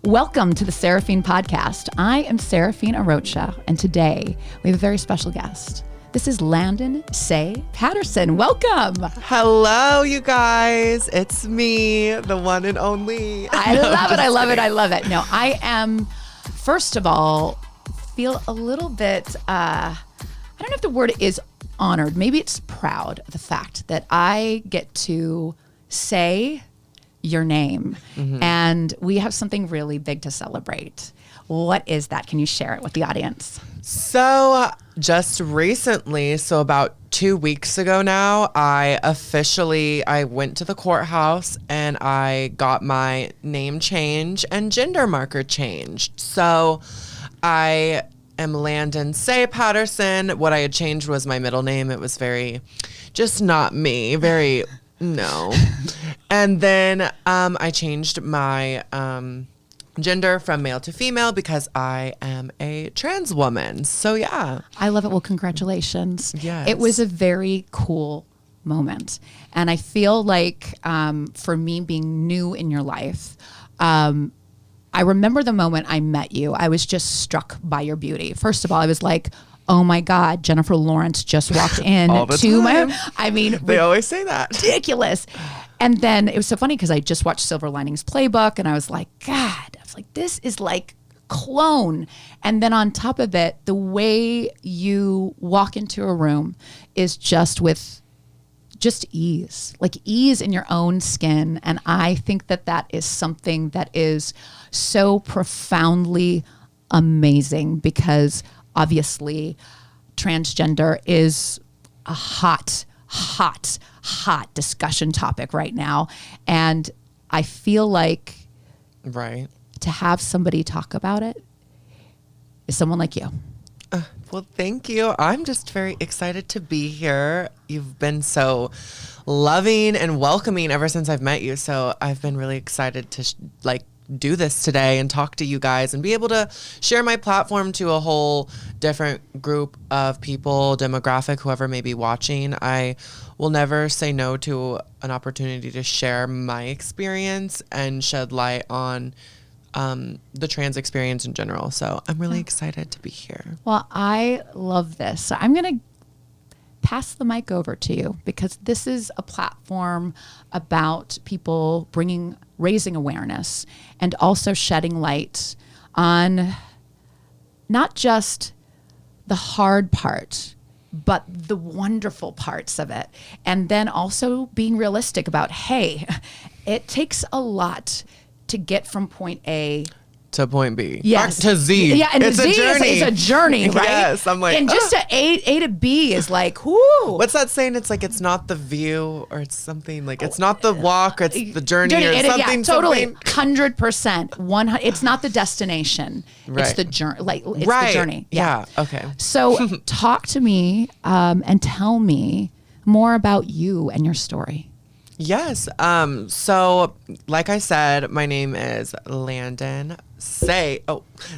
Welcome to the Seraphine Podcast. I am Seraphine Arocha, and today we have a very special guest. This is Landon Patterson. Welcome. Hello, you guys. It's me, the one and only. I love it. No, I am, first of all, feel a little bit, I don't know if the word is honored. Maybe it's proud of the fact that I get to say your name. Mm-hmm. And we have something really big to celebrate. What is that? Can you share it with the audience? So just recently, so about 2 weeks ago now, I went to the courthouse and I got my name change and gender marker changed. So I am Landon Patterson. What I had changed was my middle name. It was very, just not me, very, no. And then I changed my gender from male to female because I am a trans woman. So yeah. I love it. Well, congratulations. Yes. It was a very cool moment. And I feel like for me being new in your life, I remember the moment I met you. I was just struck by your beauty. First of all, I was like, oh my God, Jennifer Lawrence just walked in to my, I mean, they always say that. Ridiculous. And then it was so funny because I just watched Silver Linings Playbook and I was like, God, I was like, this is like clone. And then on top of it, the way you walk into a room is just with just ease, like ease in your own skin. And I think that that is something that is so profoundly amazing because obviously transgender is a hot discussion topic right now. And I feel like to have somebody talk about it is someone like you. Well, thank you. I'm just very excited to be here. You've been so loving and welcoming ever since I've met you. So I've been really excited to do this today and talk to you guys and be able to share my platform to a whole different group of people, demographic, whoever may be watching. I will never say no to an opportunity to share my experience and shed light on the trans experience in general. So I'm really excited to be here. Well, I love this. So I'm going to pass the mic over to you because this is a platform about people raising awareness and also shedding light on not just the hard part, but the wonderful parts of it. And then also being realistic about, hey, it takes a lot to get from point A to point B. Yes. Back to Z. Yeah, and it's Z a journey. is a journey, right? Yes, I'm like, and just to A to B is like, whoo. What's that saying? It's like, it's not the view, or it's something like, it's not the walk, it's the journey, or something. Yeah, totally, 100%. It's not the destination. Right. It's the journey. Like it's the journey. Yeah. Okay. So talk to me and tell me more about you and your story. Yes. So like I said, my name is Landon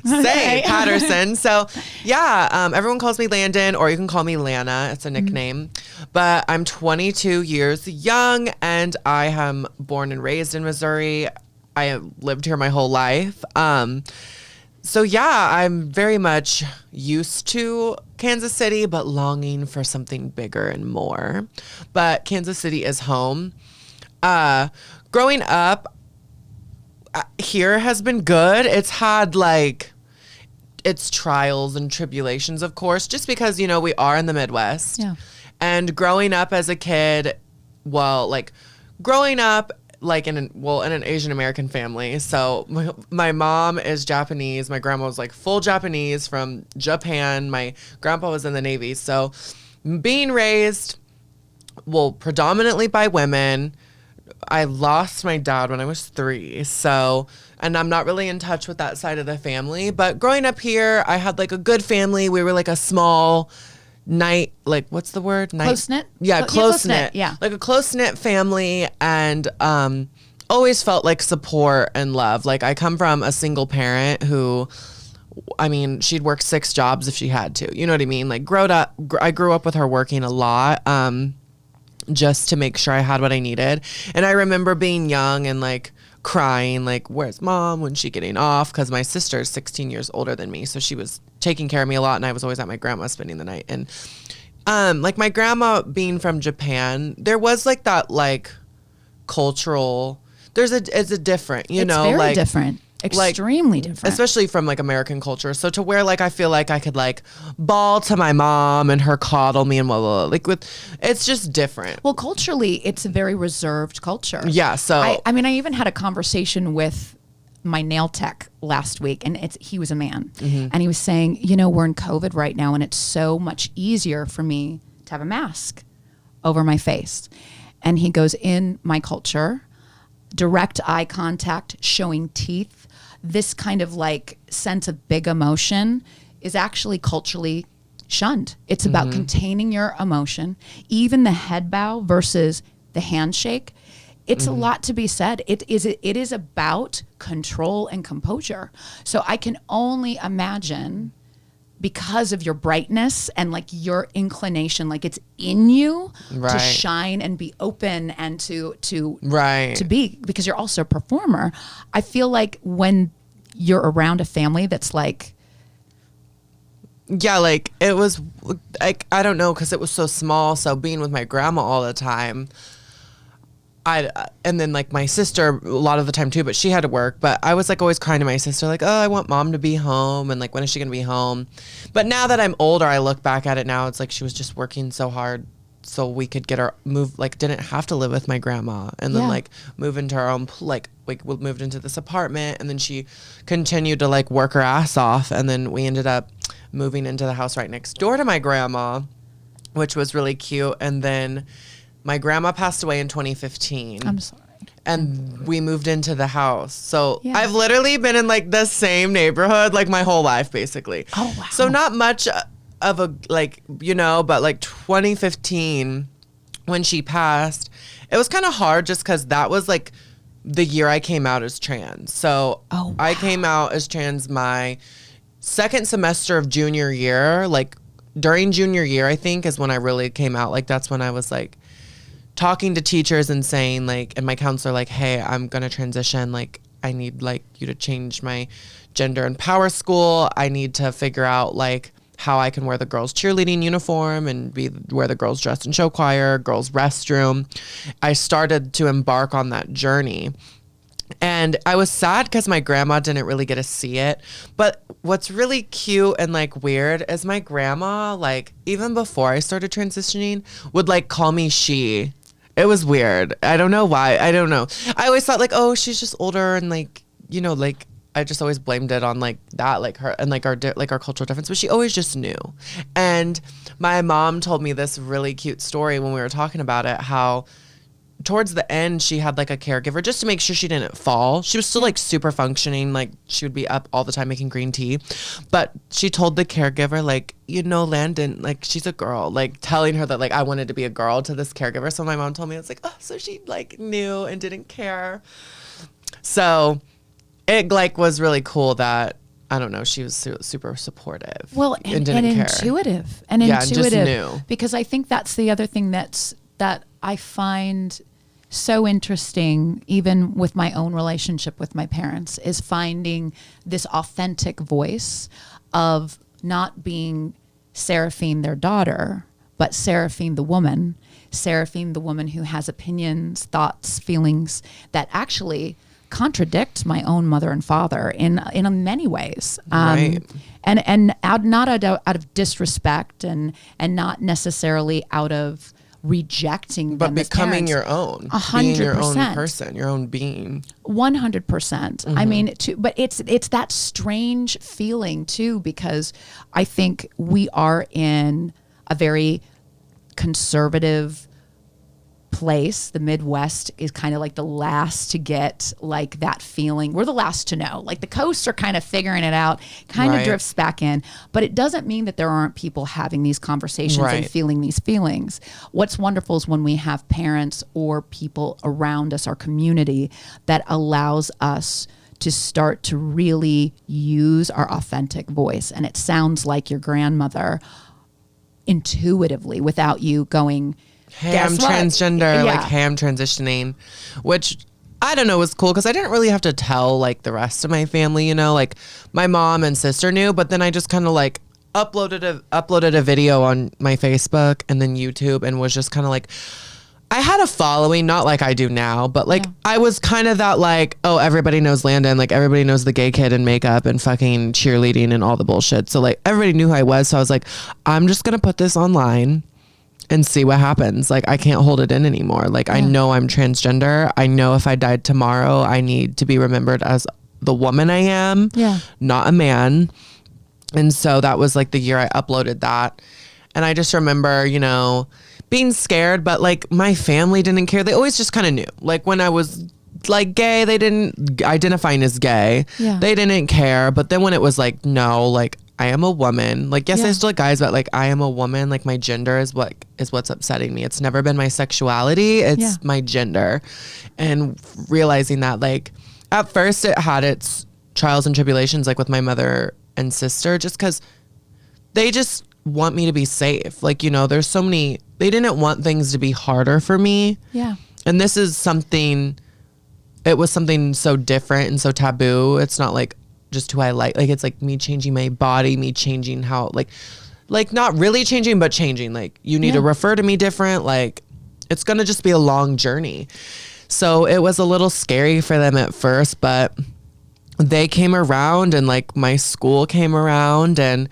Patterson. So yeah, everyone calls me Landon, or you can call me Lana. It's a nickname. Mm-hmm. But I'm 22 years young and I am born and raised in Missouri. I have lived here my whole life. So yeah, I'm very much used to Kansas City, but longing for something bigger and more. But Kansas City is home. Growing up here has been good. It's had its trials and tribulations, of course, just because, we are in the Midwest. Yeah. And growing up as a kid, growing up in an Asian American family. So my mom is Japanese. My grandma was full Japanese from Japan. My grandpa was in the Navy. So being raised, predominantly by women. I lost my dad when I was 3. So, and I'm not really in touch with that side of the family. But growing up here, I had a good family. We were a small what's the word? Close-knit? Yeah, close-knit. Yeah. A close-knit family, and always felt support and love. I come from a single parent who, she'd work 6 jobs if she had to. You know what I mean? I grew up with her working a lot. Just to make sure I had what I needed. And I remember being young and crying, like, where's mom? When's she getting off? Because my sister is 16 years older than me. So she was taking care of me a lot. And I was always at my grandma's spending the night. And like my grandma being from Japan, there was like that like cultural, it's a different, you know, very like different. Extremely different. Especially from like American culture. So to where like I feel like I could like bawl to my mom and her coddle me and blah, blah, blah. Like it's just different. Well, culturally, it's a very reserved culture. Yeah. So I mean, I even had a conversation with my nail tech last week, and he was a man, and he was saying, you know, we're in COVID right now, and it's so much easier for me to have a mask over my face. And he goes, in my culture, direct eye contact, showing teeth, this kind of like sense of big emotion is actually culturally shunned. It's about containing your emotion. Even the head bow versus the handshake, it's a lot to be said. It is about control and composure. So I can only imagine, because of your brightness and like your inclination, like it's in you to shine and be open and to be, because you're also a performer. I feel like when you're around a family that's like, yeah, like it was like, I don't know, because it was so small. So being with my grandma all the time, and then like my sister a lot of the time too, but she had to work. But I was like always crying to my sister, like, oh, I want mom to be home. And like, when is she going to be home? But now that I'm older, I look back at it now. It's like she was just working so hard so we could get her moved, like didn't have to live with my grandma. And then like move into our own, like we moved into this apartment, and then she continued to like work her ass off. And then we ended up moving into the house right next door to my grandma, which was really cute. And then my grandma passed away in 2015. I'm sorry. And we moved into the house. So I've literally been in like the same neighborhood like my whole life, basically. Oh, wow. So not much of a, like, you know, but like 2015 when she passed, it was kind of hard just because that was like the year I came out as trans. So I came out as trans my second semester of junior year. Like during junior year, I think, is when I really came out. Like that's when I was like talking to teachers and saying like, and my counselor like, hey, I'm going to transition. Like I need like you to change my gender in power school. I need to figure out like how I can wear the girls' cheerleading uniform and wear the girls' dress and show choir, girls' restroom. I started to embark on that journey. And I was sad because my grandma didn't really get to see it. But what's really cute and like weird is my grandma, like even before I started transitioning, would like call me she. It was weird. I don't know why. I don't know. I always thought like, oh, she's just older, and like, you know, like I just always blamed it on like that, like her and like our cultural difference. But she always just knew. And my mom told me this really cute story when we were talking about it, how towards the end she had like a caregiver just to make sure she didn't fall. She was still like super functioning, like she would be up all the time making green tea, but she told the caregiver like, you know, Landon, like she's a girl, like telling her that like I wanted to be a girl to this caregiver. So my mom told me, it's like, oh, so she like knew and didn't care. So it like was really cool that, I don't know, she was super supportive. Well, and intuitive and intuitive, just knew. Because I think that's the other thing that I find so interesting, even with my own relationship with my parents, is finding this authentic voice of not being Seraphine, their daughter, but Seraphine, the woman who has opinions, thoughts, feelings that actually contradict my own mother and father in many ways. Right. And not out of disrespect and not necessarily out of rejecting but them, becoming your own, 100%, being your own person, your own being. 100%. I mean, but it's that strange feeling too, because I think we are in a very conservative place. The Midwest is kind of like the last to get like that feeling. We're the last to know. Like the coasts are kind of figuring it out, kind of drifts back in, but it doesn't mean that there aren't people having these conversations and feeling these feelings. What's wonderful is when we have parents or people around us, our community, that allows us to start to really use our authentic voice. And it sounds like your grandmother intuitively, without you going, hey, I'm transgender, like hey, I'm transitioning, which I don't know, it was cool because I didn't really have to tell like the rest of my family, you know, like my mom and sister knew, but then I just kind of like uploaded a video on my Facebook and then YouTube and was just kind of like, I had a following, not like I do now, but like I was kind of that like, oh, everybody knows Landon, like everybody knows the gay kid in makeup and fucking cheerleading and all the bullshit. So like everybody knew who I was. So I was like, I'm just going to put this online and see what happens. Like I can't hold it in anymore. Like I know I'm transgender. I know if I died tomorrow, I need to be remembered as the woman I am, not a man. And so that was like the year I uploaded that. And I just remember, you know, being scared, but like my family didn't care. They always just kind of knew. Like when I was like gay, they didn't identifying as gay. They didn't care. But then when it was like, no, like I am a woman. Like, yes, I still like guys, but like I am a woman. Like my gender is what's upsetting me. It's never been my sexuality. It's my gender. And realizing that like at first it had its trials and tribulations, like with my mother and sister, just because they just want me to be safe. Like, you know, there's so many, they didn't want things to be harder for me. And this is something, it was something so different and so taboo. It's not like just who I like it's like me changing my body, me changing how like not really changing, but changing. Like you need to refer to me different. Like it's going to just be a long journey. So it was a little scary for them at first, but they came around and like my school came around and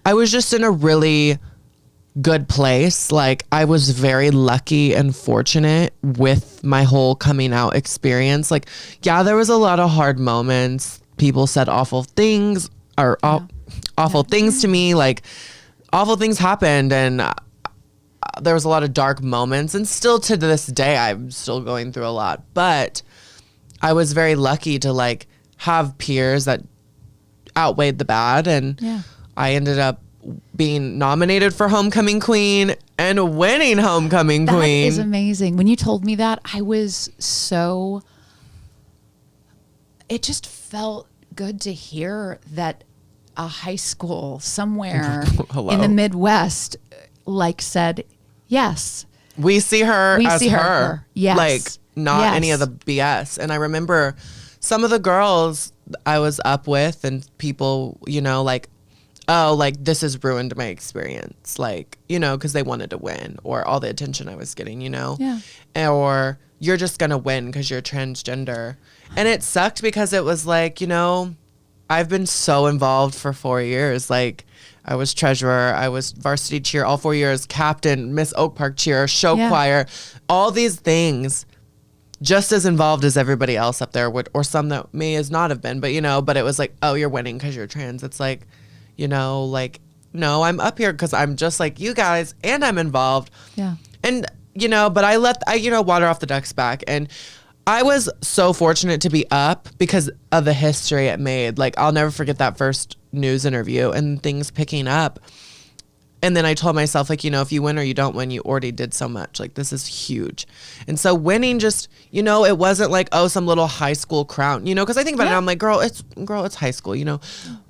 I was just in a really good place. Like I was very lucky and fortunate with my whole coming out experience. Like, yeah, there was a lot of hard moments. People said awful things or awful things to me. Like awful things happened and there was a lot of dark moments and still to this day, I'm still going through a lot, but I was very lucky to like have peers that outweighed the bad. And I ended up being nominated for Homecoming Queen and winning Homecoming Queen. That is amazing. When you told me that, I was so, it just felt good to hear that a high school somewhere in the Midwest like said, yes. We see her as her. Yes. Like not any of the BS. And I remember some of the girls I was up with and people, you know, like, oh, like this has ruined my experience. Like, you know, because they wanted to win or all the attention I was getting, you know, or you're just going to win because you're transgender. And it sucked because it was like, you know, I've been so involved for 4 years. Like I was treasurer, I was varsity cheer all 4 years, captain, Miss Oak Park cheer, show choir, all these things. Just as involved as everybody else up there would, or some that may as not have been, but you know, but it was like, oh, you're winning because you're trans. It's like, you know, like, no, I'm up here because I'm just like you guys and I'm involved. And, you know, but I you know, water off the duck's back. And I was so fortunate to be up because of the history it made. Like, I'll never forget that first news interview and things picking up. And then I told myself, like, you know, if you win or you don't win, you already did so much. Like, this is huge. And so winning just, you know, it wasn't like, oh, some little high school crown, you know, because I think about it, I'm like, girl, it's high school, you know.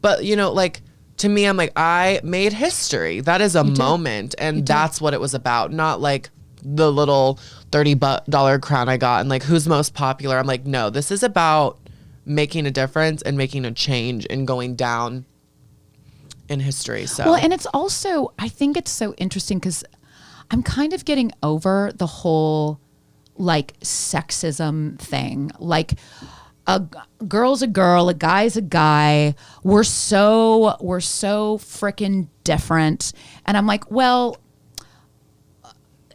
But, you know, like, to me, I'm like, I made history. That is a moment. And that's what it was about. Not like the little $30 crown I got and like who's most popular. I'm like, no, this is about making a difference and making a change and going down in history. So well, and it's also, I think it's so interesting because I'm kind of getting over the whole like sexism thing. Like a girl's a girl, a guy's a guy. We're so freaking different. And I'm like, well,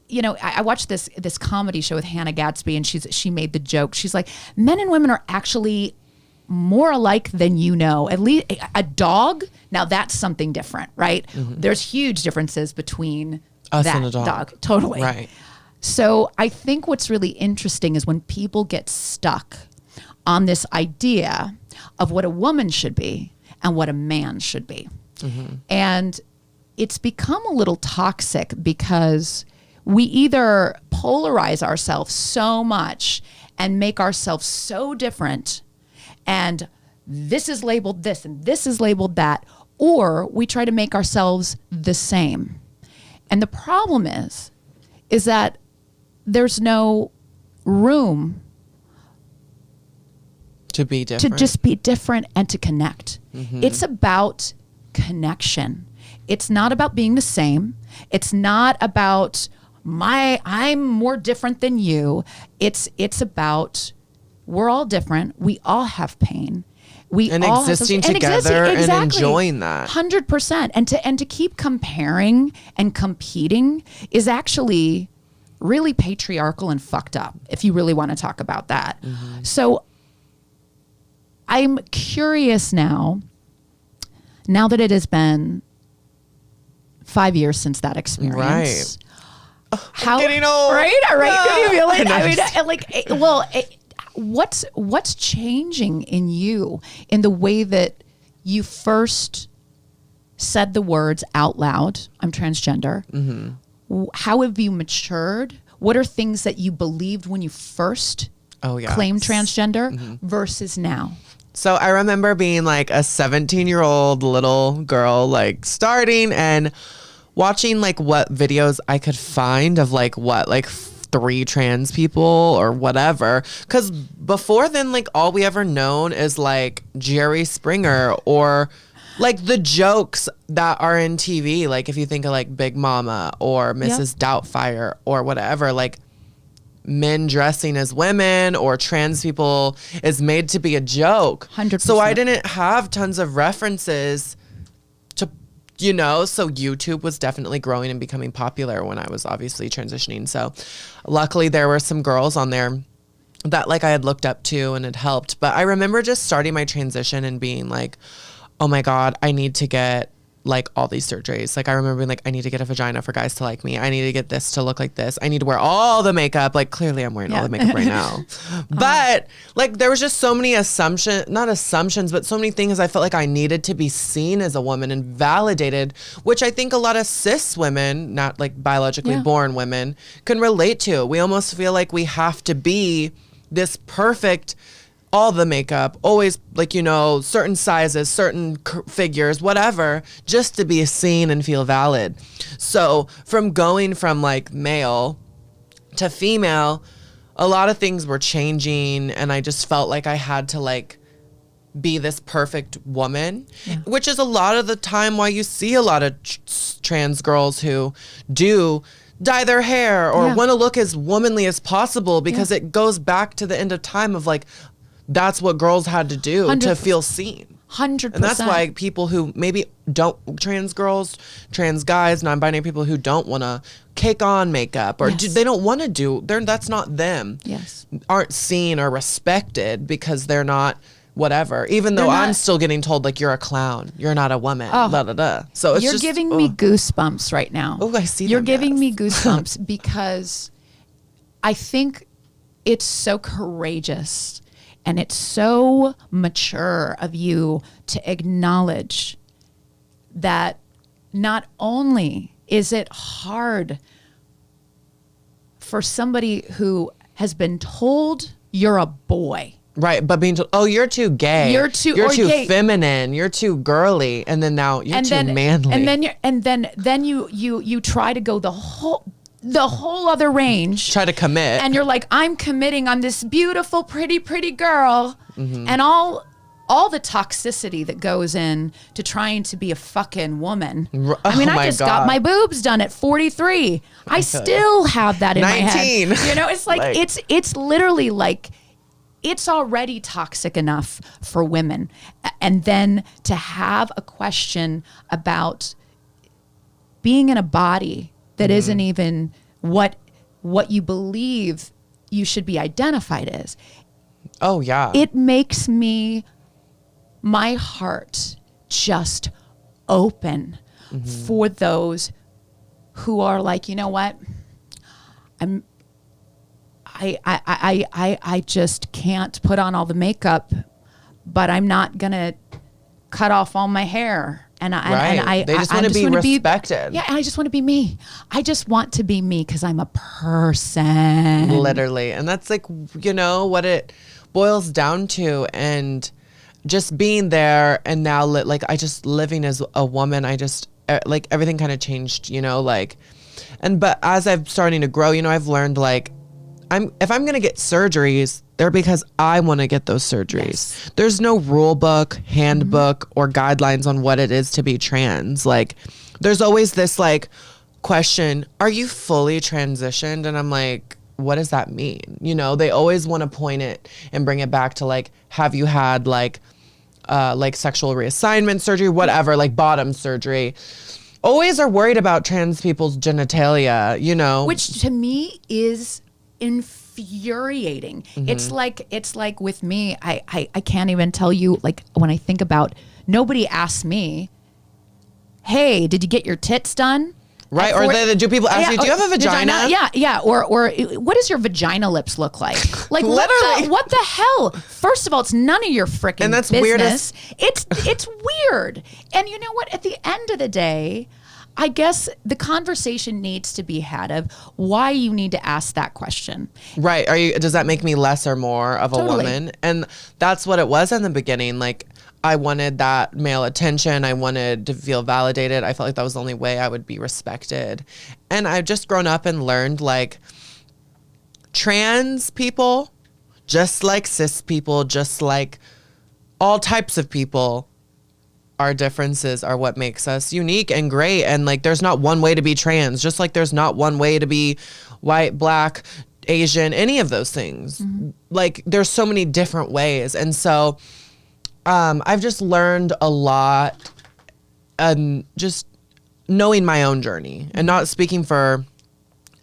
you know, I watched this comedy show with Hannah Gadsby, and she made the joke. She's like, men and women are actually more alike than you know. At least a dog. Now that's something different, right? There's huge differences between us that and a dog. Totally. Right. So I think what's really interesting is when people get stuck on this idea of what a woman should be and what a man should be. And it's become a little toxic because we either polarize ourselves so much and make ourselves so different, and this is labeled this and this is labeled that, or we try to make ourselves the same. And the problem is that there's no room to be different, to just be different and to connect. It's about connection. It's not about being the same. It's not about I'm more different than you. It's about, we're all different. We all have pain. And all existing together and enjoying that. 100%. And to keep comparing and competing is actually really patriarchal and fucked up, if you really want to talk about that. So I'm curious now that it has been 5 years since that experience. Right. How getting old. Right? All right. Can you feel it? I mean, what's changing in you in the way that you first said the words out loud, I'm transgender? How have you matured? What are things that you believed when you first claimed transgender versus now? So I remember being like a 17-year-old little girl, like starting and watching like what videos I could find of like 3 trans people or whatever. Because before then, like all we ever known is like Jerry Springer or like the jokes that are in TV. Like if you think of like Big Mama or Mrs. Doubtfire or whatever, like men dressing as women or trans people is made to be a joke. 100%. So I didn't have tons of references to, so YouTube was definitely growing and becoming popular when I was obviously transitioning. So luckily there were some girls on there that like I had looked up to and it helped. But I remember just starting my transition and being like, oh my God, I need to get like all these surgeries. Like I remember being like, I need to get a vagina for guys to like me. I need to get this to look like this. I need to wear all the makeup. Like clearly I'm wearing all the makeup right now. But like there was just so many not assumptions, but so many things I felt like I needed to be seen as a woman and validated, which I think a lot of cis women, not like biologically born women, can relate to. We almost feel like we have to be this perfect, all the makeup, always like, certain sizes, certain figures, whatever, just to be seen and feel valid. So from going from like male to female, a lot of things were changing and I just felt like I had to like be this perfect woman, which is a lot of the time why you see a lot of trans girls who do dye their hair or want to look as womanly as possible because it goes back to the end of time of like, that's what girls had to do 100%. To feel seen. 100%. And that's why people who maybe don't, trans girls, trans guys, non-binary people who don't want to cake on makeup or they don't want to do, that's not them. Aren't seen or respected because they're not whatever. Even though I'm still getting told like, you're a clown, you're not a woman, So it's you're just, giving me goosebumps right now. Oh, I see. You're giving me goosebumps because I think it's so courageous and it's so mature of you to acknowledge that not only is it hard for somebody who has been told you're a boy. Right, but being told, oh, you're too gay. You're too feminine. You're too girly, and then now you're too manly. And then you try to go the whole other range. Try to commit. And you're like, I'm committing. I'm this beautiful, pretty girl. And all the toxicity that goes in to trying to be a fucking woman. I mean, I just got my boobs done at 43. I still have that in 19. My head. It's like, it's literally like, it's already toxic enough for women. And then to have a question about being in a body that isn't even what you believe you should be identified as. Oh, yeah. It makes my heart just open for those who are like, you know what? I just can't put on all the makeup, but I'm not gonna cut off all my hair. And they just want to be respected. And I just want to be me. I just want to be me because I'm a person. Literally. And that's like, what it boils down to. And just being there and now like I just living as a woman, I just like everything kind of changed, but as I'm starting to grow, I've learned like if I'm going to get surgeries, they're because I want to get those surgeries. Yes. There's no rule book, handbook, or guidelines on what it is to be trans. Like, there's always this like question, are you fully transitioned? And I'm like, what does that mean? You know, they always want to point it and bring it back to like, have you had like sexual reassignment surgery, whatever, like bottom surgery. Always are worried about trans people's genitalia, you know. Which to me is infuriating. Mm-hmm. It's like with me, I can't even tell you, like when I think about, nobody asks me, hey, did you get your tits done? Right, or do people ask you, do you have a vagina? Yeah, or what does your vagina lips look like? Like, literally, what the hell? First of all, it's none of your freaking business. Weird it's weird. And you know what? At the end of the day, I guess the conversation needs to be had of why you need to ask that question. Right. Does that make me less or more of a woman? And that's what it was in the beginning. Like, I wanted that male attention. I wanted to feel validated. I felt like that was the only way I would be respected. And I've just grown up and learned, like, trans people, just like cis people, just like all types of people, our differences are what makes us unique and great. And like, there's not one way to be trans, just like there's not one way to be white, black, Asian, any of those things. Mm-hmm. Like, there's so many different ways. And so I've just learned a lot, just knowing my own journey and not speaking for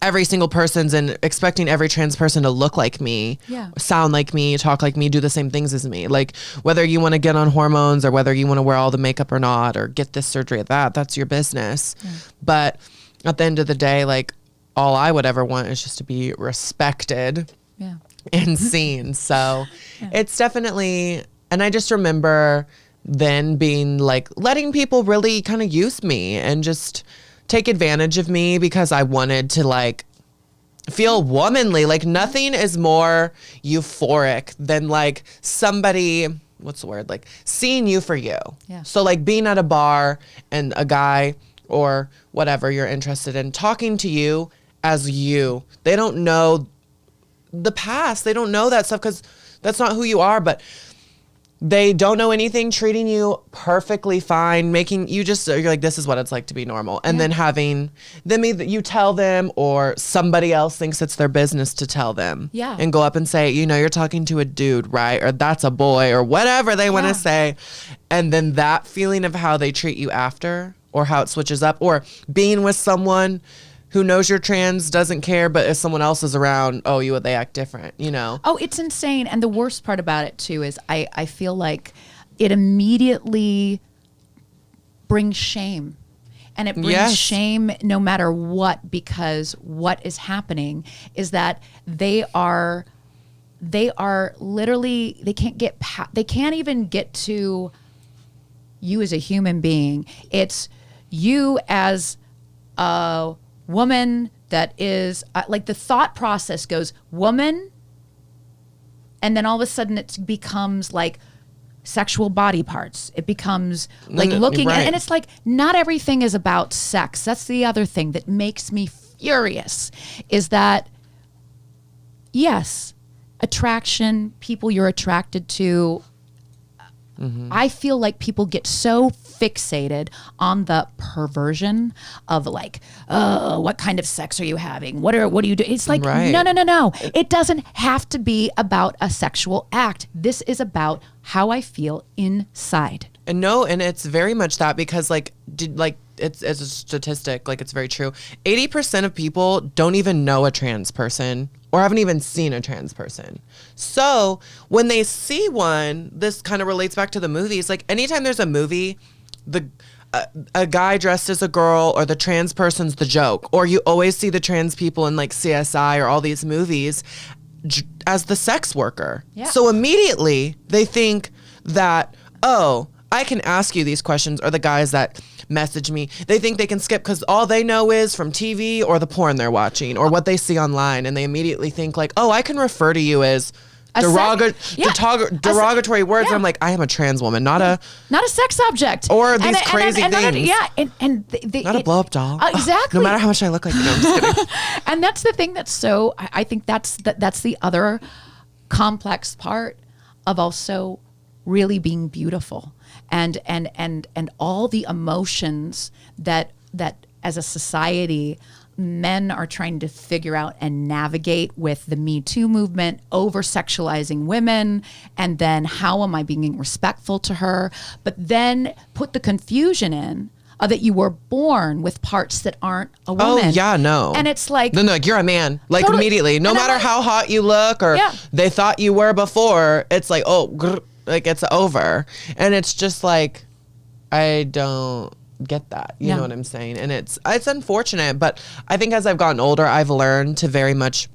every single person's and expecting every trans person to look like me, sound like me, talk like me, do the same things as me. Like, whether you want to get on hormones or whether you want to wear all the makeup or not, or get this surgery or that's your business. Yeah. But at the end of the day, like, all I would ever want is just to be respected and seen. So it's definitely... And I just remember then being like, letting people really kind of use me and just take advantage of me because I wanted to like feel womanly. Like, nothing is more euphoric than like somebody, what's the word? Like, seeing you for you. Yeah. So like being at a bar and a guy or whatever you're interested in talking to you as you. They don't know the past. They don't know that stuff because that's not who you are. But they don't know anything, treating you perfectly fine, making you just, you're like, this is what it's like to be normal. And then having them either you tell them or somebody else thinks it's their business to tell them. Yeah. And go up and say, you know, you're talking to a dude, right? Or that's a boy or whatever they want to say. And then that feeling of how they treat you after or how it switches up or being with someone who knows you're trans, doesn't care, but if someone else is around, they act different, you know? Oh, it's insane. And the worst part about it, too, is I feel like it immediately brings shame. And it brings shame no matter what, because what is happening is that they are literally, they can't even get to you as a human being. It's you as a woman that is like, the thought process goes woman, and then all of a sudden it becomes like sexual body parts. It becomes like looking and it's like, not everything is about sex. That's the other thing that makes me furious, is that yes, attraction, people you're attracted to. I feel like people get so fixated on the perversion of like, oh, what kind of sex are you having? What do you do? It's like, no. It doesn't have to be about a sexual act. This is about how I feel inside. And it's very much that, because it's a statistic, like, it's very true. 80% of people don't even know a trans person or haven't even seen a trans person. So when they see one, this kind of relates back to the movies. Like, anytime there's a movie, a guy dressed as a girl or the trans person's the joke, or you always see the trans people in like CSI or all these movies as the sex worker. Yeah. So immediately they think that, I can ask you these questions, or the guys that message me, they think they can skip because all they know is from TV or the porn they're watching or what they see online. And they immediately think like, I can refer to you as derogatory words. I'm like, I am a trans woman, not a sex object, or these crazy things. Not a blow up doll. Exactly. No matter how much I look like, I'm just kidding. And that's the thing that's so. I think that's the other complex part of also really being beautiful, and all the emotions that as a society men are trying to figure out and navigate with the Me Too movement, over sexualizing women, and then how am I being respectful to her? But then put the confusion in that you were born with parts that aren't a woman. Oh yeah, no. And it's like, no, like you're a man, like totally. Immediately. No matter how hot you look or they thought you were before, it's like, like it's over. And it's just like, I don't get that. You know what I'm saying? And it's unfortunate, but I think as I've gotten older, I've learned to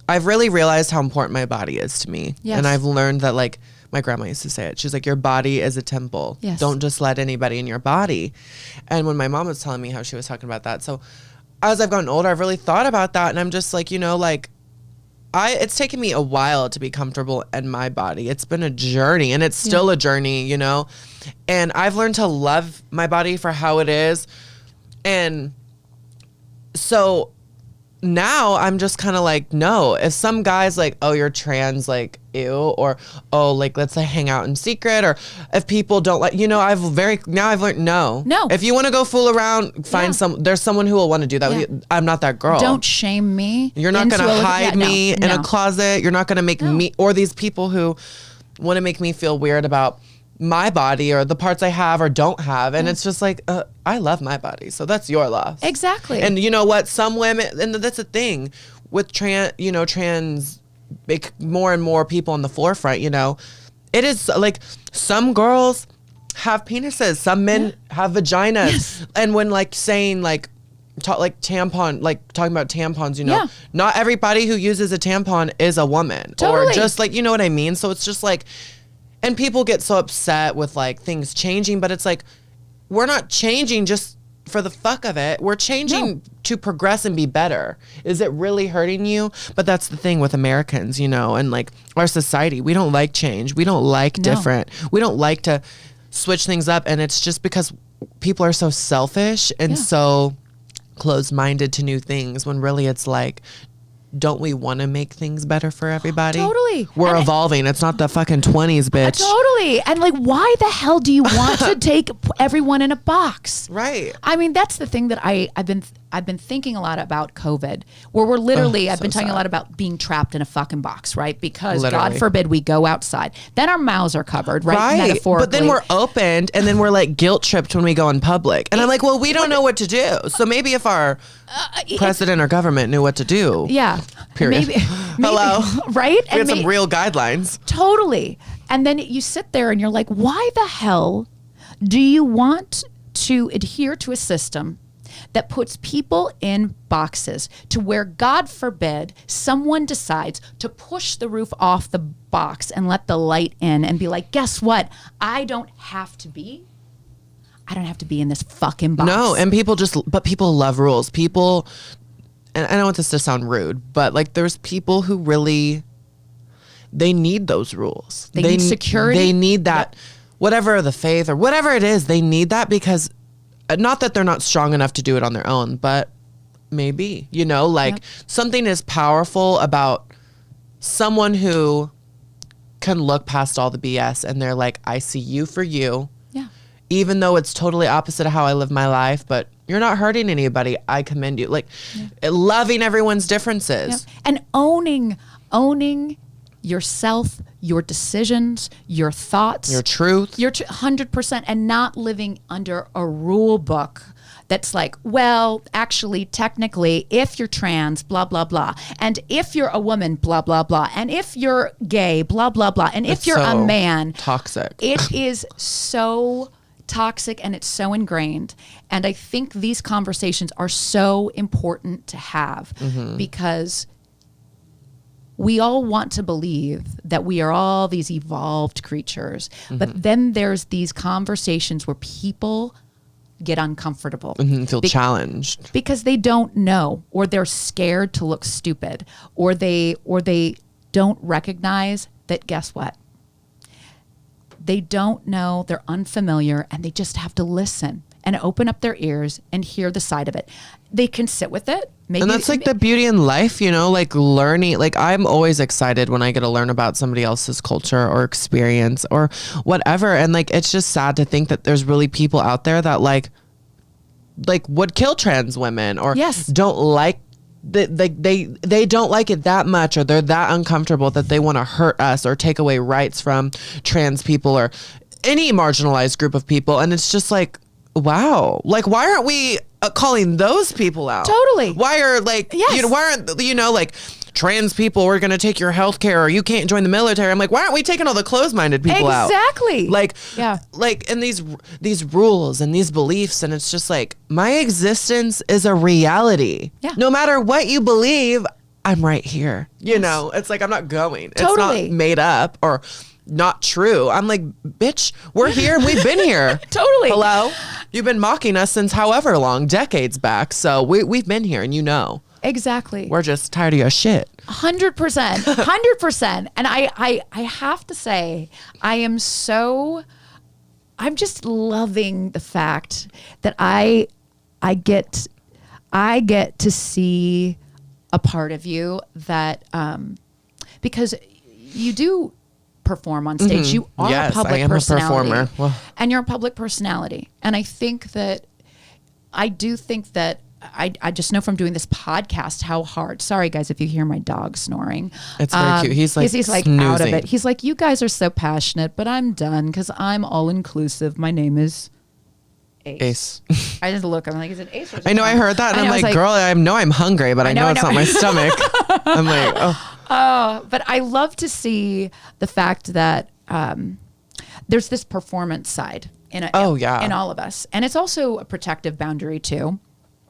I've really realized how important my body is to me. Yes. And I've learned that, like, my grandma used to say it. She's like, your body is a temple. Yes. Don't just let anybody in your body. And when my mom was telling me how she was talking about that. So as I've gotten older, I've really thought about that. And I'm just like, it's taken me a while to be comfortable in my body. It's been a journey, and it's still a journey, and I've learned to love my body for how it is. And so now I'm just kind of like, no, if some guy's like, oh, you're trans, like, ew, or, oh, like, let's hang out in secret, or if people don't like, I've learned, no. If you want to go fool around, there's someone who will want to do that with you. I'm not that girl. Don't shame me. You're not going to hide me in a closet. You're not going to make me, or these people who want to make me feel weird about my body or the parts I have or don't have. And it's just like, I love my body. So that's your loss. Exactly. And you know what? Some women, and that's a thing with trans, more and more people on the forefront, it is like some girls have penises, some men have vaginas. Yes. And when saying tampon, talking about tampons, not everybody who uses a tampon is a woman. Totally. Or just you know what I mean? So it's just and people get so upset with things changing, but it's we're not changing just for the fuck of it. We're changing to progress and be better. Is it really hurting you? But that's the thing with Americans, and our society. We don't like change. We don't like different. We don't like to switch things up. And it's just because people are so selfish and so closed-minded to new things, when really it's don't we want to make things better for everybody? Totally. We're evolving. It's not the fucking 20s, bitch. Totally. And why the hell do you want to take everyone in a box? Right. I mean, that's the thing that I've been thinking a lot about COVID, where we're literally, I've been talking a lot about being trapped in a fucking box, right? Because God forbid we go outside. Then our mouths are covered, right? Metaphorically. But then we're opened, and then we're guilt tripped when we go in public. And I'm like, well, we don't know what to do. So maybe if our president or government knew what to do. Yeah. Period. Maybe, hello. Right? We had some real guidelines. Totally. And then you sit there and you're like, why the hell do you want to adhere to a system that puts people in boxes, to where, God forbid, someone decides to push the roof off the box and let the light in and be like, guess what? I don't have to be in this fucking box. No, and people love rules. People, and I don't want this to sound rude, but there's people who really, they need those rules. They need security. They need that, whatever the faith or whatever it is, they need that, because not that they're not strong enough to do it on their own, but maybe, something is powerful about someone who can look past all the BS and they're like, I see you for you. Yeah. Even though it's totally opposite of how I live my life, but you're not hurting anybody. I commend you. Loving everyone's differences. Yeah. And owning yourself, your decisions, your thoughts, your truth, 100%, and not living under a rule book that's well, actually, technically, if you're trans, blah, blah, blah. And if you're a woman, blah, blah, blah. And if you're gay, blah, blah, blah. And if you're a man. Toxic. It is so toxic, and it's so ingrained. And I think these conversations are so important to have, because we all want to believe that we are all these evolved creatures, but then there's these conversations where people get uncomfortable, feel challenged, because they don't know, or they're scared to look stupid, or they don't recognize that, guess what? They don't know, they're unfamiliar, and they just have to listen and open up their ears and hear the side of it. They can sit with it. Maybe, and that's like the beauty in life, you know, like learning. Like I'm always excited when I get to learn about somebody else's culture or experience or whatever. And like, it's just sad to think that there's really people out there that like would kill trans women or don't like they don't like it that much, or they're that uncomfortable that they want to hurt us or take away rights from trans people or any marginalized group of people. And it's just like, wow, like why aren't we calling those people out? Totally. Why are like, you know, why aren't, you know, like trans people are going to take your health care or you can't join the military? I'm like, why aren't we taking all the closed-minded people out? Exactly. Like, like, and these rules and these beliefs, and it's just like, my existence is a reality. Yeah. No matter what you believe, I'm right here. You know, it's like, I'm not going. Totally. It's not made up or not true. I'm like, bitch, we're here and we've been here. Totally. Hello? You've been mocking us since however long, decades back. So we've been here, and you know. Exactly. We're just tired of your shit. 100%. 100%. And I have to say, I'm just loving the fact that I get to see a part of you that, because you do perform on stage. You are a public personality. A performer. Well. And you're a public personality. And I think that, I just know from doing this podcast how hard. Sorry, guys, if you hear my dog snoring. It's very cute. He's like out of it. He's like, you guys are so passionate, but I'm done because I'm all inclusive. My name is Ace. I just look. I'm like, is it Ace? Or is it I know. I heard that, and I'm like, girl, I know I'm hungry, but I know it's not my stomach. I'm like, oh. Oh, but I love to see the fact that there's this performance side in all of us, and it's also a protective boundary too.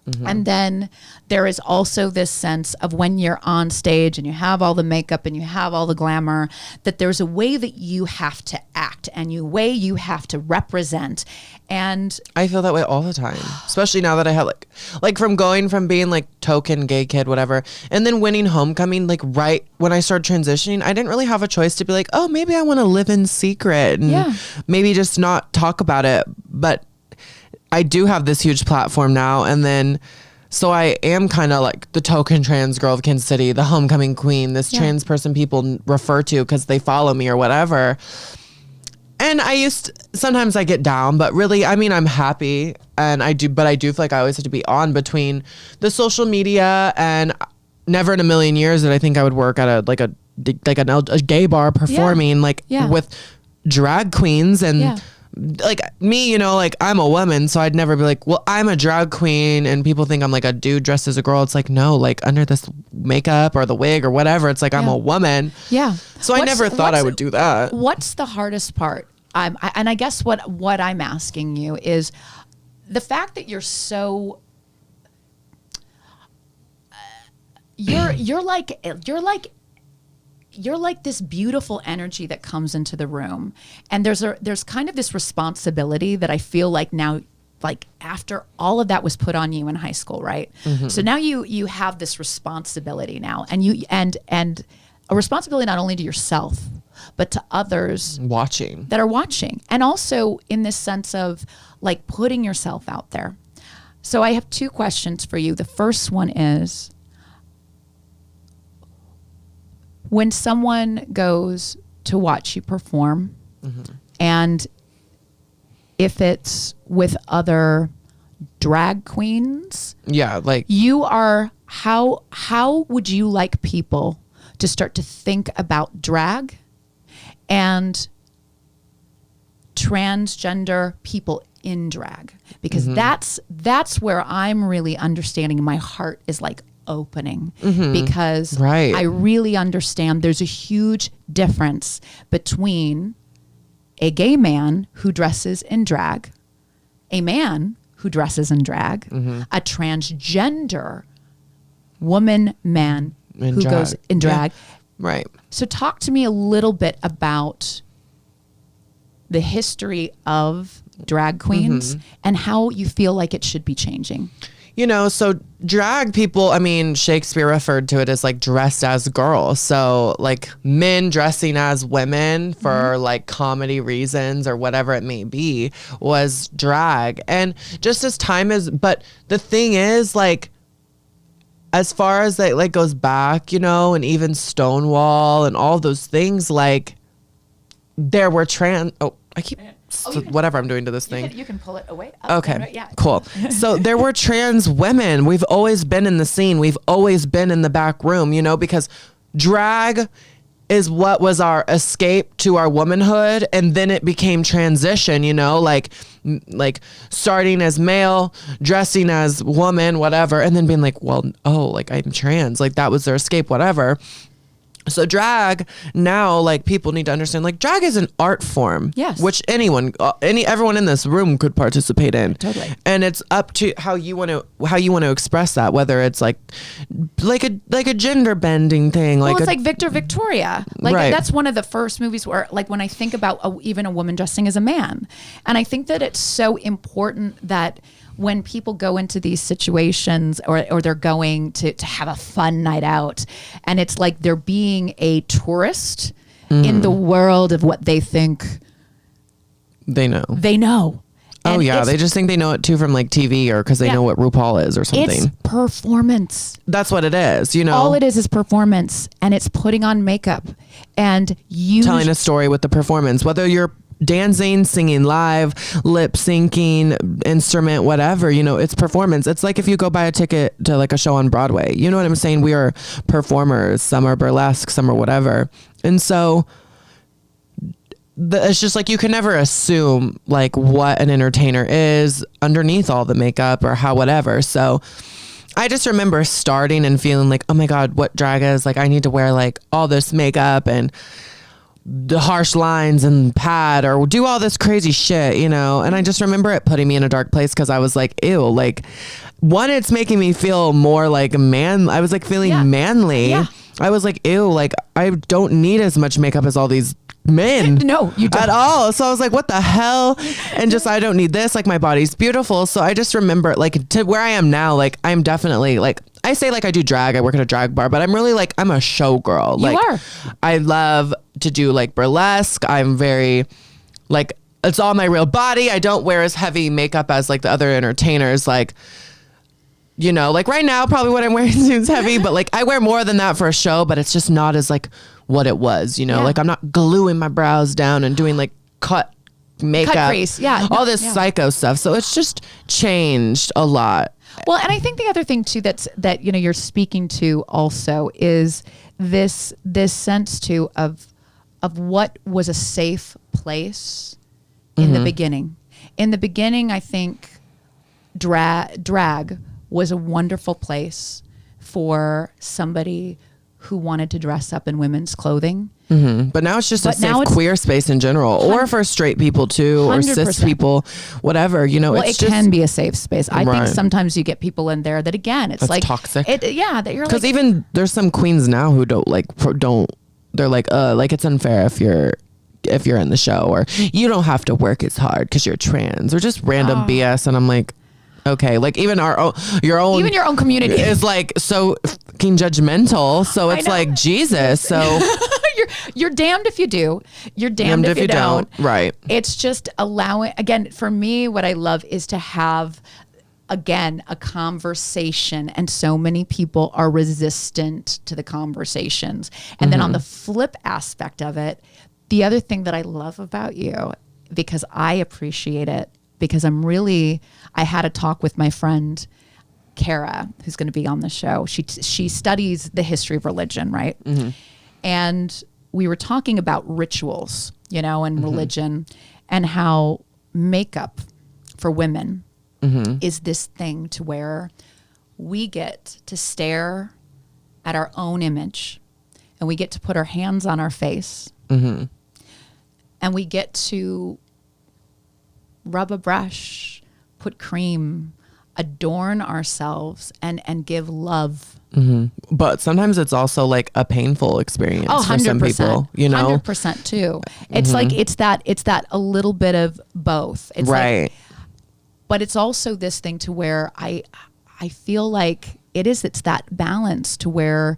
Mm-hmm. And then there is also this sense of when you're on stage and you have all the makeup and you have all the glamour, that there's a way that you have to act and a way you have to represent. And I feel that way all the time, especially now that I have like from going from being like token gay kid, whatever, and then winning homecoming, like right when I started transitioning, I didn't really have a choice to be like, oh, maybe I want to live in secret and maybe just not talk about it. But I do have this huge platform now. And then, so I am kind of like the token trans girl of Kansas City, the homecoming queen, this trans person people refer to because they follow me or whatever. And sometimes I get down, but really, I mean, I'm happy and I do feel like I always have to be on between the social media, and never in a million years did I think I would work at a gay bar performing with drag queens and like me, you know, like I'm a woman, so I'd never be like, well, I'm a drag queen and people think I'm like a dude dressed as a girl. It's like, no, like under this makeup or the wig or whatever, it's like I'm a woman. Yeah. So I never thought I would do that. What's the hardest part? And I guess what I'm asking you is the fact that you're so you're like this beautiful energy that comes into the room, and there's kind of this responsibility that I feel like now, like after all of that was put on you in high school, right? Mm-hmm. So now you have this responsibility now, and a responsibility not only to yourself but to others that are watching, and also in this sense of like putting yourself out there. So I have two questions for you. The first one is, when someone goes to watch you perform, and if it's with other drag queens, like you are, how would you like people to start to think about drag and transgender people in drag? Because that's where I'm really understanding. My heart is like opening, because I really understand there's a huge difference between a gay man who dresses in drag, a man who dresses in drag, a transgender man who goes in drag. Right. So talk to me a little bit about the history of drag queens and how you feel like it should be changing. you know, so drag people, I mean, Shakespeare referred to it as like dressed as girls. So like men dressing as women for like comedy reasons or whatever it may be was drag. And just as time is, but the thing is, like, as far as that like goes back, you know, and even Stonewall and all those things, like there were whatever I'm doing to this thing. You can pull it away. Okay. Yeah. Cool. So there were trans women. We've always been in the scene. We've always been in the back room, you know, because drag is what was our escape to our womanhood. And then it became transition, you know, like starting as male, dressing as woman, whatever. And then being like, well, oh, like I'm trans. Like that was their escape, whatever. So drag now, like people need to understand, like drag is an art form, yes, which everyone in this room could participate in, totally. And it's up to how you want to express that, whether it's like a gender bending thing, well, it's like Victor Victoria, like right. That's one of the first movies where, like, when I think about even a woman dressing as a man, and I think that it's so important that when people go into these situations or they're going to have a fun night out, and it's like they're being a tourist in the world of what they think they know. And oh yeah, they just think they know it too from like TV or because they know what RuPaul is or something. It's performance. That's what it is, you know. All it is performance, and it's putting on makeup and telling a story with the performance, whether you're dancing, singing live, lip syncing, instrument, whatever, you know, it's performance. It's like if you go buy a ticket to like a show on Broadway, you know what I'm saying? We are performers. Some are burlesque, some are whatever. And so it's just like you can never assume like what an entertainer is underneath all the makeup or how whatever. So I just remember starting and feeling like, oh my God, what drag is, like I need to wear like all this makeup and the harsh lines and pad or do all this crazy shit, you know. And I just remember it putting me in a dark place because I was like, ew, like one, it's making me feel more like a man. I was like feeling manly. Yeah. I was like, ew, like I don't need as much makeup as all these men. No, you don't at all. So I was like, what the hell? And just, I don't need this. Like my body's beautiful. So I just remember like to where I am now, like I'm definitely like, I say like I do drag, I work at a drag bar, but I'm really like, I'm a showgirl. Like, you are. I love to do like burlesque. I'm very like, it's all my real body. I don't wear as heavy makeup as like the other entertainers. Like, you know, like right now, probably what I'm wearing seems heavy, but like I wear more than that for a show, but it's just not as like what it was, you know, like I'm not gluing my brows down and doing like cut makeup, cut crease, all this psycho stuff. So it's just changed a lot. Well, and I think the other thing too that you know you're speaking to also is this sense too of what was a safe place in the beginning. In the beginning, I think drag was a wonderful place for somebody who wanted to dress up in women's clothing. Mm-hmm. But now it's just a safe queer space in general, or for straight people too, 100%. Or cis people, whatever, you know. Well, it can be a safe space. I think sometimes you get people in there that, again, it's like toxic. That you're because like, even there's some queens now who they're like it's unfair if you're in the show, or you don't have to work as hard because you're trans, or just random BS. And I'm like, okay, like even your own community is like so fucking judgmental. So it's like, Jesus. So you're damned if you do, you're damned if you don't. Right. It's just allowing, again, for me, what I love is to have, again, a conversation, and so many people are resistant to the conversations. And then on the flip aspect of it, the other thing that I love about you, because I appreciate it, because I had a talk with my friend Kara, who's going to be on the show. She studies the history of religion, right? Mm-hmm. And we were talking about rituals, you know, and religion, and how makeup for women is this thing to where we get to stare at our own image, and we get to put our hands on our face, and we get to rub a brush, put cream, adorn ourselves, and give love. But sometimes it's also like a painful experience for some people, you know. 100% too. It's like it's that a little bit of both. It's right. Like, but it's also this thing to where I I feel like it's that balance to where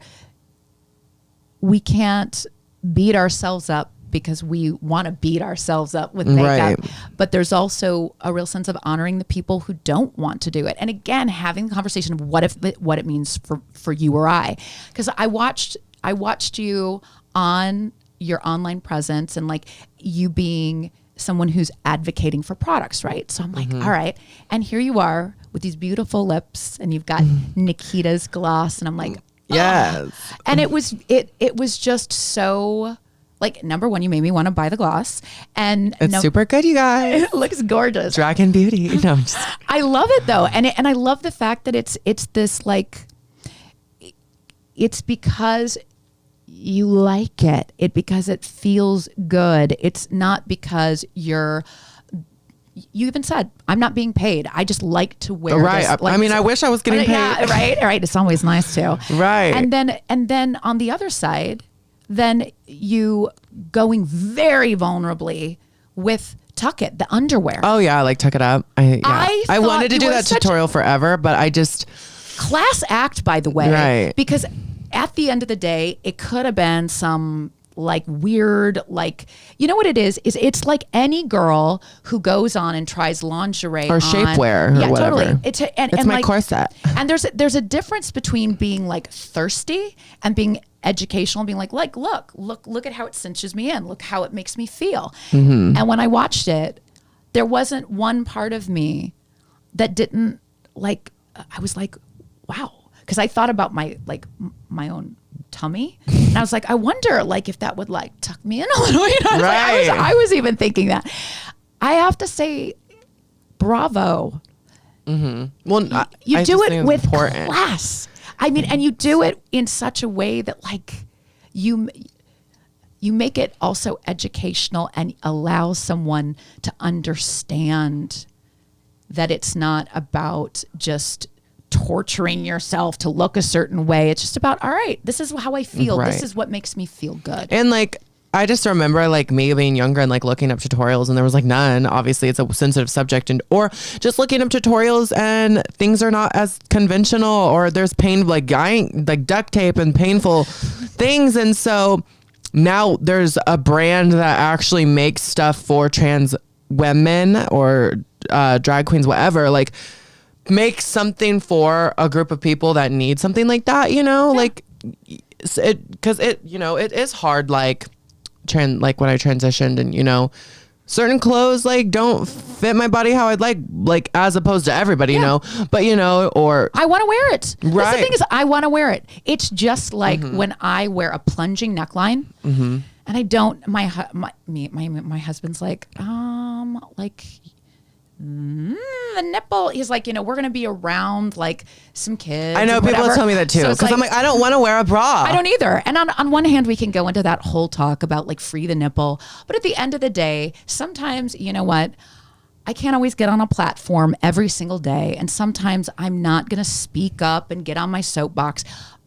we can't beat ourselves up because we want to beat ourselves up with makeup. Right. But there's also a real sense of honoring the people who don't want to do it. And again, having the conversation of what it means for you or I. Because I watched you on your online presence and like you being someone who's advocating for products, right? So I'm like, all right. And here you are with these beautiful lips and you've got Nikita's gloss. And I'm like, yes. And it was just so like, number one, you made me want to buy the gloss, and it's super good, you guys. It looks gorgeous. Dragon Beauty. No, I love it though, and I love the fact that it's this like, it's because you like it. Because it feels good. It's not because you even said, I'm not being paid. I just like to wear right. this. Like, I mean, I wish I was getting paid. Yeah, right. It's always nice too. Right. And then on the other side, then you going very vulnerably with Tuck It, the underwear. Oh yeah, like Tuck It Up. I wanted to do that tutorial forever, but I just... Class act, by the way. Right. Because at the end of the day, it could have been some like weird, like, you know what it is it's like any girl who goes on and tries lingerie or shapewear or whatever. Totally. It's my like, corset. And there's a difference between being like thirsty and being educational and being like look at how it cinches me in, look how it makes me feel. And when I watched it, there wasn't one part of me that didn't like, I was like, wow, because I thought about my own tummy, and I was like, I wonder like if that would like tuck me in a little. You know, right. Like, I was even thinking that. I have to say, bravo. Well, you do it with class. I mean, and you do it in such a way that like you make it also educational and allow someone to understand that it's not about just torturing yourself to look a certain way. It's just about, all right, this is how I feel. Right. This is what makes me feel good. And like, I just remember like me being younger and like looking up tutorials and there was like none. Obviously it's a sensitive subject, and or just looking up tutorials and things are not as conventional, or there's pain like duct tape and painful things. And so now there's a brand that actually makes stuff for trans women or drag queens, whatever, like make something for a group of people that need something like that, you know, like because it is hard, like like when I transitioned, and you know, certain clothes like don't fit my body how I'd like as opposed to everybody, you know, but you know, or I want to wear it. Right. That's the thing, is I want to wear it. It's just like when I wear a plunging neckline, and I don't, my husband's like, the nipple. He's like, you know, we're gonna be around like some kids. I know people tell me that too, because I'm like, I don't want to wear a bra. I don't either. And on one hand, we can go into that whole talk about like free the nipple, but at the end of the day, sometimes, you know what, I can't always get on a platform every single day, and sometimes I'm not gonna speak up and get on my soapbox.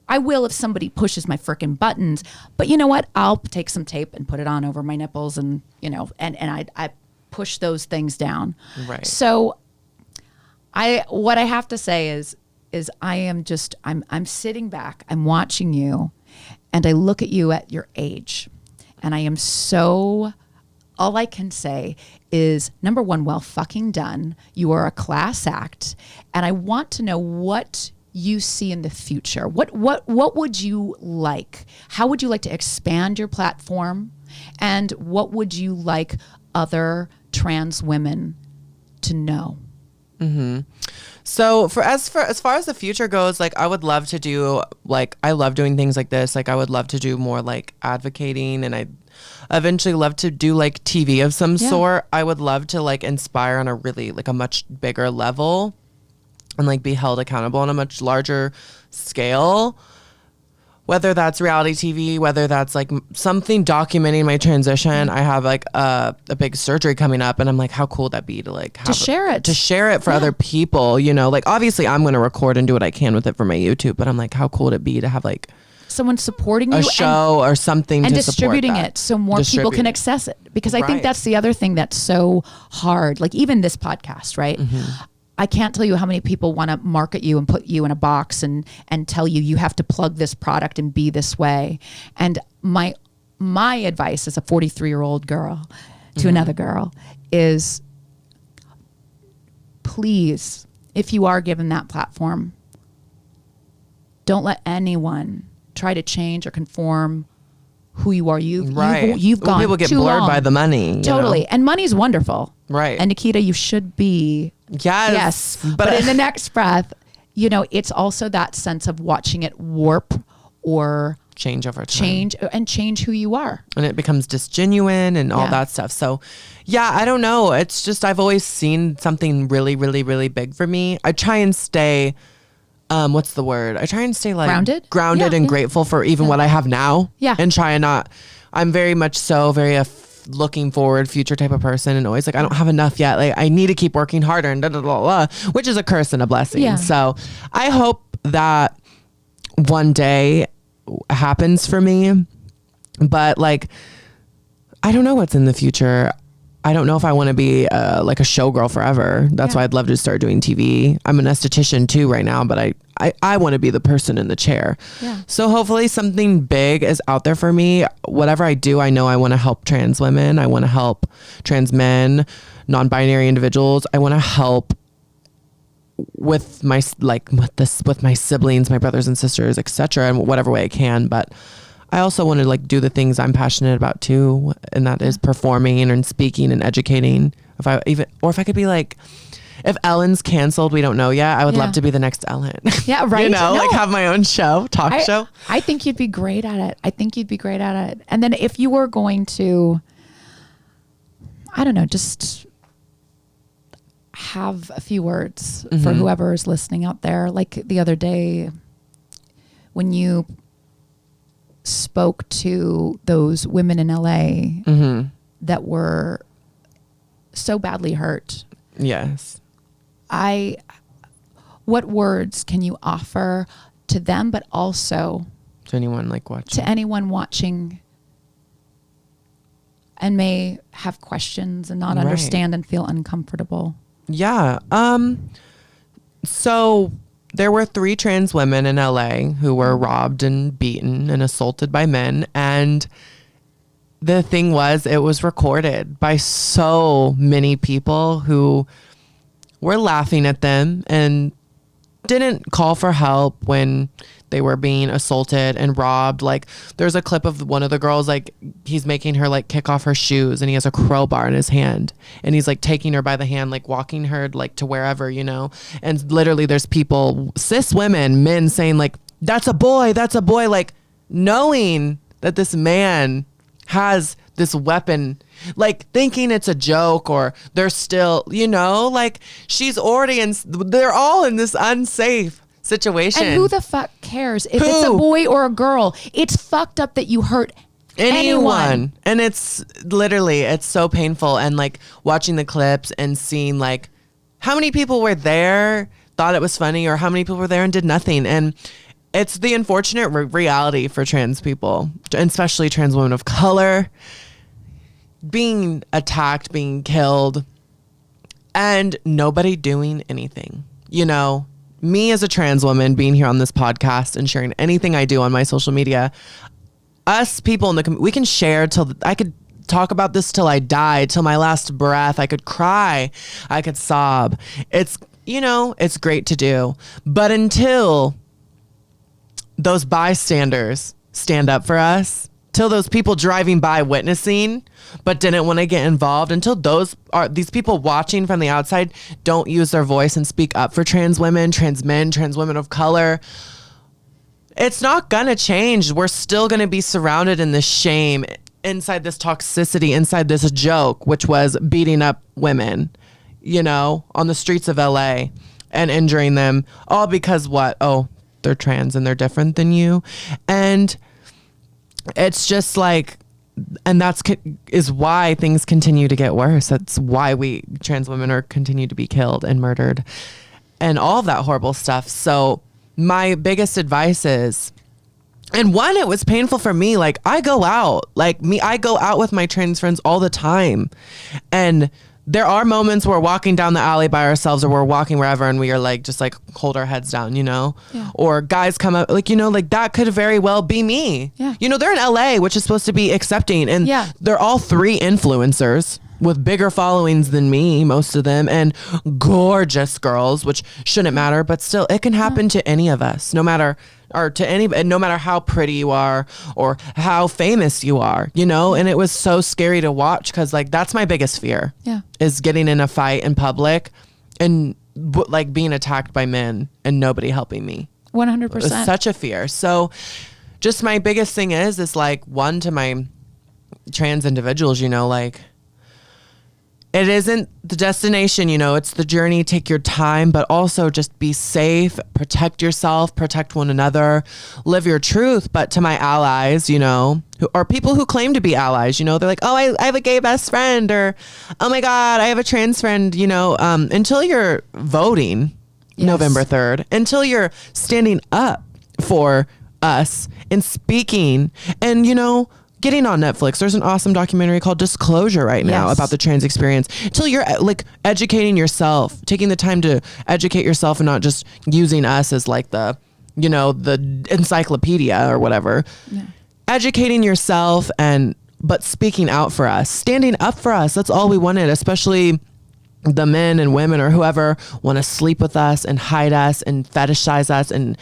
I will if somebody pushes my frickin' buttons, but you know what, I'll take some tape and put it on over my nipples, and you know, and I push those things down. Right. So what I have to say is I'm sitting back, I'm watching you, and I look at you at your age, and I am so, all I can say is, number one, well fucking done. You are a class act, and I want to know what you see in the future. What would you like? How would you like to expand your platform? And what would you like other trans women to know? So as far as the future goes, like I would love to do, like I love doing things like this. Like I would love to do more like advocating, and I eventually love to do like TV of some sort. I would love to like inspire on a really like a much bigger level, and like be held accountable on a much larger scale. Whether that's reality TV, whether that's like something documenting my transition. I have like a big surgery coming up, and I'm like, how cool would that be to like have share it for other people, you know, like obviously I'm going to record and do what I can with it for my YouTube, but I'm like, how cool would it be to have like someone supporting you, a show or something, and to distributing it so more people can access it. Because I think that's the other thing that's so hard. Like even this podcast, right? I can't tell you how many people want to market you and put you in a box and tell you have to plug this product and be this way. And my advice as a 43-year-old girl to another girl is, please, if you are given that platform, don't let anyone try to change or conform who you are. You've gone people get too blurred long. by the money. Totally. And money's wonderful. Right. And Nikita, you should be. Yes. But in the next breath, it's also that sense of watching it warp or change over time. Change who you are. And it becomes disgenuine and all that stuff. So yeah, I don't know. It's just, I've always seen something really, really, really big for me. I try and stay, what's the word? I try and stay like grounded and grateful for even what I have now. Yeah. And try and not, I'm very much so very looking forward future type of person, and always like, I don't have enough yet. Like I need to keep working harder and which is a curse and a blessing. Yeah. So I hope that one day happens for me, but like, I don't know what's in the future. I don't know if I want to be like a showgirl forever. That's why I'd love to start doing TV. I'm an esthetician too right now, but I want to be the person in the chair. Yeah. So hopefully something big is out there for me. Whatever I do, I know I want to help trans women. I want to help trans men, non-binary individuals. I want to help with my with my siblings, my brothers and sisters, etc., in whatever way I can. But I also want to like do the things I'm passionate about too, and that is performing and speaking and educating. If I could be like, if Ellen's canceled, we don't know yet. I would love to be the next Ellen. Yeah, right. Like have my own show, show. I think you'd be great at it. And then if you were going to, I don't know, just have a few words for whoever is listening out there. Like the other day when you spoke to those women in LA that were so badly hurt. Yes. What words can you offer to them, but also to anyone like watching? To anyone watching and may have questions and not understand and feel uncomfortable. Yeah. So there were 3 trans women in LA who were robbed and beaten and assaulted by men. And the thing was, it was recorded by so many people who were laughing at them and didn't call for help when they were being assaulted and robbed. Like there's a clip of one of the girls, like he's making her like kick off her shoes and he has a crowbar in his hand and he's like taking her by the hand, like walking her like to wherever, and literally there's people, cis women, men saying like, that's a boy, like knowing that this man has this weapon, like thinking it's a joke or they're still, like she's already they're all in this unsafe situation. And who the fuck cares if it's a boy or a girl? It's fucked up that you hurt anyone. And it's literally, it's so painful. And like watching the clips and seeing like how many people were there, thought it was funny, or how many people were there and did nothing. And it's the unfortunate reality for trans people, and especially trans women of color, being attacked, being killed, and nobody doing anything. Me as a trans woman being here on this podcast and sharing anything I do on my social media, us people in the we can share till I could talk about this till I die, till my last breath. I could cry, I could sob. It's it's great to do, but until those bystanders stand up for us, till those people driving by witnessing but didn't want to get involved, until these people watching from the outside don't use their voice and speak up for trans women, trans men, trans women of color, it's not gonna change. We're still gonna be surrounded in this shame, inside this toxicity, inside this joke, which was beating up women, on the streets of LA and injuring them, all because what? Oh, they're trans and they're different than you. And it's just like, and is why things continue to get worse. That's why trans women continue to be killed and murdered and all of that horrible stuff. So my biggest advice is, and one, it was painful for me. Like I go out with my trans friends all the time, and there are moments where we're walking down the alley by ourselves or we're walking wherever and we are like, just like hold our heads down, you know? Yeah. Or guys come up, like, you know, like that could very well be me. Yeah. You know, they're in LA, which is supposed to be accepting. And Yeah. they're all 3 influencers with bigger followings than me, most of them, and gorgeous girls, which shouldn't matter, but still it can happen to any of us, no matter how pretty you are or how famous you are, you know? And it was so scary to watch because like that's my biggest fear. Yeah. Is getting in a fight in public and like being attacked by men and nobody helping me. 100%. It's such a fear. So just my biggest thing is like, one, to my trans individuals, you know, like it isn't the destination, you know, it's the journey. Take your time, but also just be safe, protect yourself, protect one another, live your truth. But to my allies, you know, or people who claim to be allies, you know, they're like, oh, I have a gay best friend, or, oh my God, I have a trans friend, you know, until you're voting November 3rd, until you're standing up for us and speaking and, you know, getting on Netflix. There's an awesome documentary called Disclosure right now about the trans experience. Until you're like educating yourself, taking the time to educate yourself and not just using us as like the, you know, the encyclopedia or whatever. Yeah. Educating yourself but speaking out for us, standing up for us. That's all we wanted, especially the men and women or whoever want to sleep with us and hide us and fetishize us and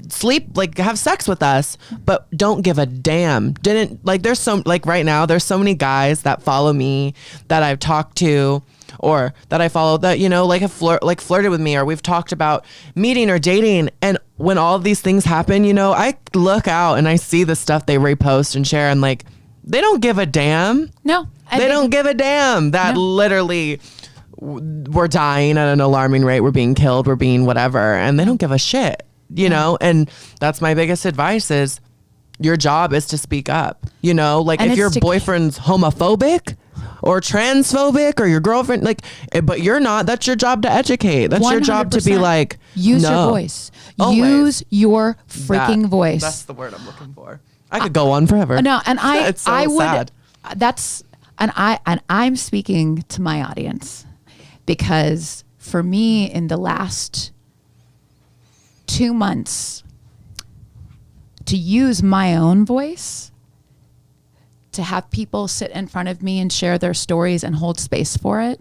sleep, like have sex with us, but don't give a damn. Didn't like, there's so like right now, there's so many guys that follow me that I've talked to or that I follow that, you know, like have flirted with me or we've talked about meeting or dating. And when all of these things happen, you know, I look out and I see the stuff they repost and share and like, they don't give a damn. No, they don't give a damn that literally we're dying at an alarming rate. We're being killed. We're being whatever. And they don't give a shit. You know, and that's my biggest advice is your job is to speak up, you know, like and if your boyfriend's homophobic or transphobic or your girlfriend, like, but you're not, that's your job to educate. That's 100%. Your job to be like, use your voice, use your freaking voice. That's the word I'm looking for. I could go on forever. No. And it's so I would, sad. I'm speaking to my audience because for me in the last 2 months to use my own voice, to have people sit in front of me and share their stories and hold space for it.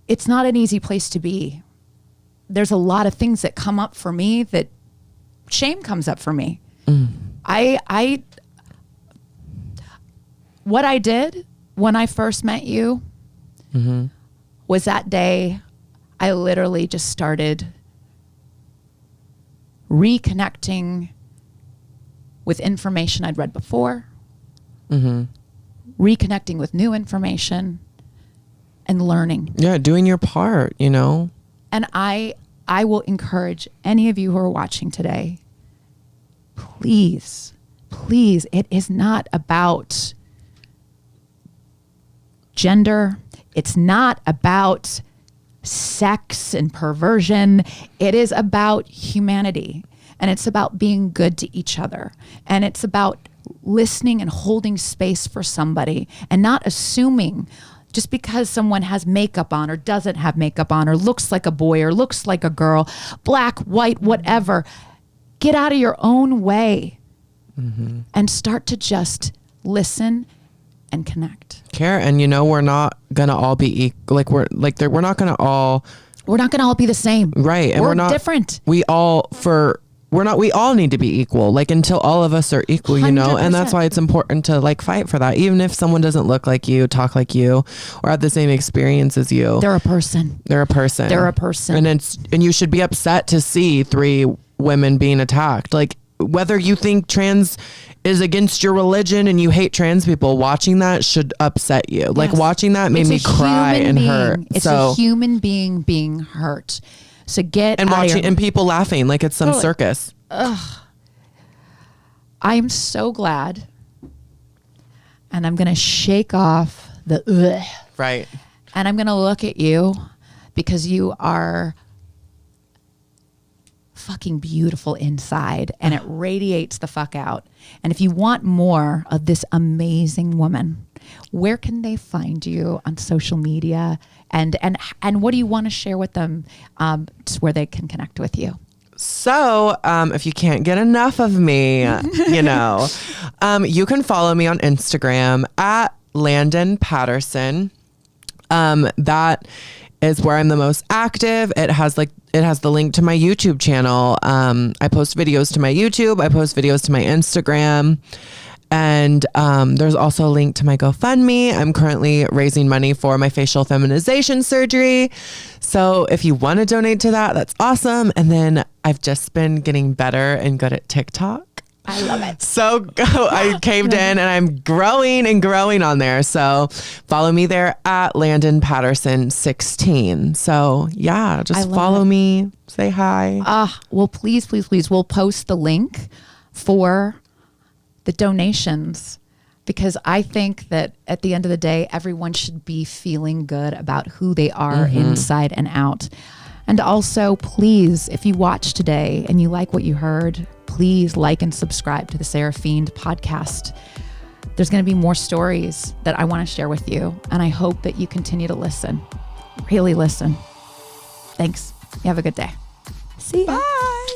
It's not an easy place to be. There's a lot of things that come up for me that shame comes up for me. What I did when I first met you was that day I literally just started reconnecting with information I'd read before, reconnecting with new information and learning. Yeah, doing your part, you know. And I will encourage any of you who are watching today, please, it is not about gender. It's not about sex and perversion. It is about humanity, and it's about being good to each other, and it's about listening and holding space for somebody and not assuming just because someone has makeup on or doesn't have makeup on or looks like a boy or looks like a girl, black, white, whatever. Get out of your own way and start to just listen and connect. Care. And you know, we're not gonna all be we're not gonna all be the same, right? And we're not different. We all need to be equal, like until all of us are equal, you know. 100%. And that's why it's important to like fight for that, even if someone doesn't look like you, talk like you, or have the same experience as you. They're a person. And you should be upset to see 3 women being attacked. Like, whether you think trans is against your religion and you hate trans people, watching that should upset you. Yes. Like, watching that made me cry and hurt. It's a human being being hurt. So and people laughing like it's some circus. Ugh. I am so glad, and I'm gonna shake off the ugh. Right. And I'm gonna look at you because you are fucking beautiful inside, and it radiates the fuck out. And if you want more of this amazing woman, where can they find you on social media? And what do you want to share with them where they can connect with you? So, if you can't get enough of me, you know, you can follow me on Instagram at Landon Patterson. That is where I'm the most active. It has the link to my YouTube channel. I post videos to my YouTube. I post videos to my Instagram. And there's also a link to my GoFundMe. I'm currently raising money for my facial feminization surgery. So if you want to donate to that, that's awesome. And then I've just been getting better and good at TikTok. I love it. So I caved in and I'm growing and growing on there. So follow me there at Landon Patterson 16. So yeah, just follow me, say hi. Well, please. We'll post the link for the donations, because I think that at the end of the day, everyone should be feeling good about who they are inside and out. And also, please, if you watch today and you like what you heard, please like and subscribe to the Sarah Fiend podcast. There's going to be more stories that I want to share with you. And I hope that you continue to listen. Really listen. Thanks. You have a good day. See ya. Bye.